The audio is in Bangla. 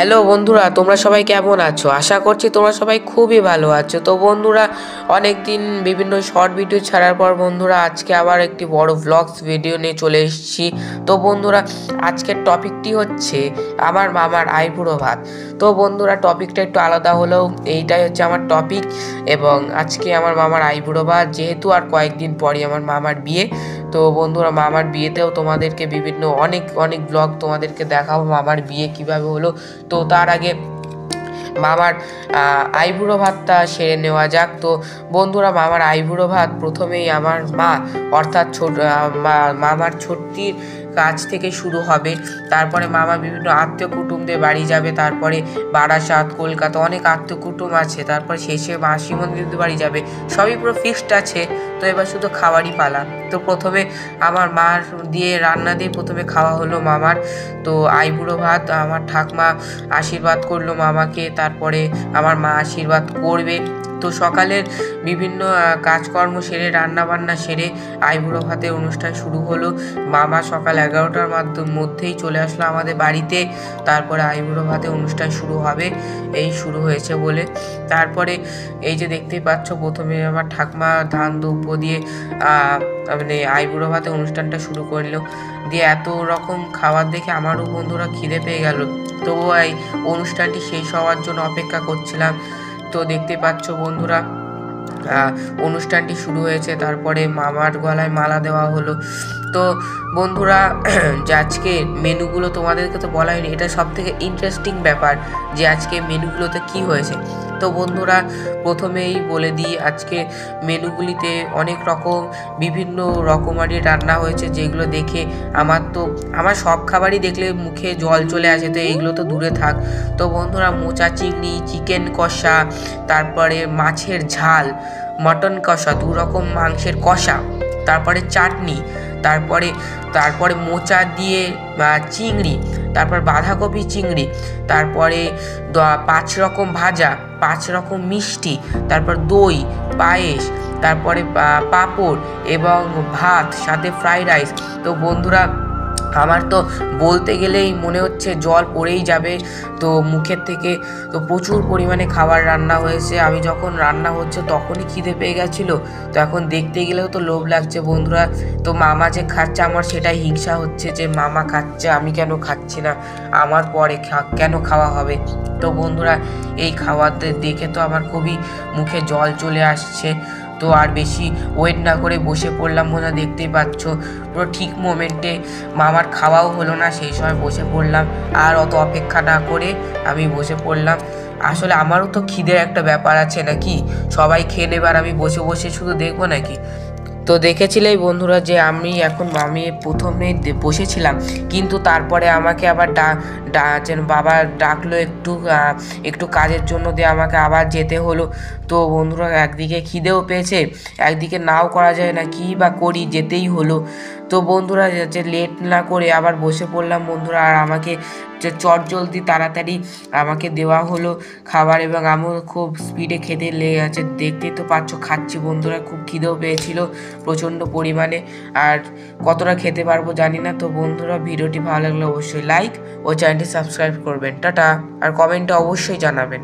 হ্যালো বন্ধুরা, তোমরা সবাই কেমন আছো? আশা করছি তোমরা সবাই খুবই ভালো আছো। তো বন্ধুরা, অনেক দিন বিভিন্ন শর্ট ভিডিও ছাড়ার পর বন্ধুরা আজকে আবার একটি বড় ভ্লগস ভিডিও নিয়ে চলে এসেছি। তো বন্ধুরা, আজকের টপিকটি হচ্ছে আমার মামার আইবুড়ো ভাত। তো বন্ধুরা, টপিকটা একটু আলাদা হলেও এইটাই হচ্ছে আমার টপিক। এবং আজকে আমার মামার আইবুড়ো ভাত, যেহেতু আর কয়েকদিন পরই আমার মামার বিয়ে। তো বন্ধুরা, মামার বিয়েতেও তোমাদেরকে বিভিন্ন অনেক অনেক ব্লগ তোমাদেরকে দেখাবো মামার বিয়ে কিভাবে হলো। তো তার আগে মামার আইবুড়ো ভাতটা সেরে নেওয়া যাক। তো বন্ধুরা, মামার আইবুড়ো ভাত প্রথমেই আমার মা অর্থাৎ মামার ছোট্টির কাছ থেকে শুরু হবে। তারপরে মামা বিভিন্ন আত্মীয় কুটুমদের বাড়ি যাবে, তারপরে বারাসাত, কলকাতা অনেক আত্মীয় কুটুম আছে, তারপর শেষে মাসি মন্দিরদের বাড়ি যাবে। সবই পুরো ফিক্সড আছে। তো এবার শুধু খাওয়ারই পালা। তো প্রথমে আমার মার দিয়ে রান্না দিয়ে প্রথমে খাওয়া হলো মামার তো আইবুড়ো ভাত। আমার ঠাকমা আশীর্বাদ করলো মামাকে, তারপরে আমার মা আশীর্বাদ করবে। তো সকালের বিভিন্ন কাজকর্ম সেরে রান্না বান্না সেরে আইবুড়ো ভাতের অনুষ্ঠান শুরু হলো। মামা সকাল 11টার মধ্যেই চলে আসলো আমাদের বাড়িতে। তারপরে আইবুড়ো ভাতের অনুষ্ঠান শুরু হবে, এই শুরু হয়েছে বলে। তারপরে এই যে দেখতেই পাচ্ছ, প্রথমে আমার ঠাকমা ধান দ্রব্য দিয়ে মানে আইবুড়ো ভাতের অনুষ্ঠানটা শুরু করলো। দিয়ে এত রকম খাবার দেখে আমারও বন্ধুরা খিদে পেয়ে গেল। তবুও এই অনুষ্ঠানটি শেষ হওয়ার জন্য অপেক্ষা করছিলাম। তো দেখতে পাচ্ছ বন্ধুরা, অনুষ্ঠানটি শুরু হয়েছে। তারপরে মামার গলায় মালা দেওয়া হলো। তো বন্ধুরা, যে আজকে মেনুগুলো তোমাদেরকে তো বলা হয়নি, এটা সব থেকে ইন্টারেস্টিং ব্যাপার যে আজকে মেনুগুলোতে কি হয়েছে। তো বন্ধুরা, প্রথমেই বলে দিই, আজকে মেনুগুলিতে অনেক রকম বিভিন্ন রকমারি রান্না হয়েছে, যেগুলো দেখে আমার সব খাবারই দেখলে মুখে জল চলে আসে। তো এইগুলো তো দূরে থাক। তো বন্ধুরা, মোচা চিংড়ি, চিকেন কষা, তারপরে মাছের ঝাল, মটন কষা, 2 রকম মাংসের কষা, তারপরে চাটনি, তারপরে মোচা দিয়ে চিংড়ি, তারপর বাঁধাকপি চিংড়ি, তারপরে 5 রকম ভাজা, 5 রকম মিষ্টি, তারপর দই, পায়েস, তারপরে পাঁপড় এবং ভাত, সাথে ফ্রাইড রাইস। তো বন্ধুরা, আমার তো বলতে গেলেই মনে হচ্ছে জল পড়েই যাবে তো মুখের থেকে। তো প্রচুর পরিমাণে খাবার রান্না হয়েছে। আমি যখন রান্না হচ্ছে তখনই খিদে পেয়ে গেছিলো। তো এখন দেখতে গেলেও তো লোভ লাগছে বন্ধুরা। তো মামা যে খাচ্ছে, আমার সেটাই হিংসা হচ্ছে যে মামা খাচ্ছে, আমি কেন খাচ্ছি না, আমার পরে কেন খাওয়া হবে। তো বন্ধুরা, এই খাওয়াতে দেখে তো আমার খুবই মুখে জল চলে আসছে। তো আর বেশি ওয়েট না করে বসে পড়লাম বন্ধুরা, দেখতেই পাচ্ছ পুরো ঠিক মোমেন্টে মামার খাওয়াও হলো না, সেই সময় বসে পড়লাম। আর অত অপেক্ষা না করে আমি বসে পড়লাম। আসলে আমারও তো খিদের একটা ব্যাপার আছে নাকি, সবাই খেয়ে নেবে আর আমি বসে বসে শুধু দেখবো নাকি। তো দেখেছিলেই বন্ধুরা যে আমি প্রথমে বসেছিলাম, কিন্তু তারপরে আমাকে আবার বাবা ডাকলো একটু কাজের জন্য, দিয়ে আমাকে আবার যেতে হলো। তো বন্ধুরা, একদিকে খিদেও পেয়েছে, একদিকে নাও করা যায় না, কী বা করি, যেতেই হলো। তো বন্ধুরা, যে লেট না করে আবার বসে পড়লাম বন্ধুরা। আর আমাকে যে চটজলদি তাড়াতাড়ি আমাকে দেওয়া হলো খাবার, এবং আমিও খুব স্পিডে খেতে লেগে গেছে। দেখতেই তো পাচ্ছ খাচ্ছি বন্ধুরা, খুব খিদেও পেয়েছিল প্রচণ্ড পরিমাণে। আর কতটা খেতে পারবো জানি না। তো বন্ধুরা, ভিডিওটি ভালো লাগলে অবশ্যই লাইক ও চ্যানেলটি সাবস্ক্রাইব করবেন। টাটা। আর কমেন্টে অবশ্যই জানাবেন।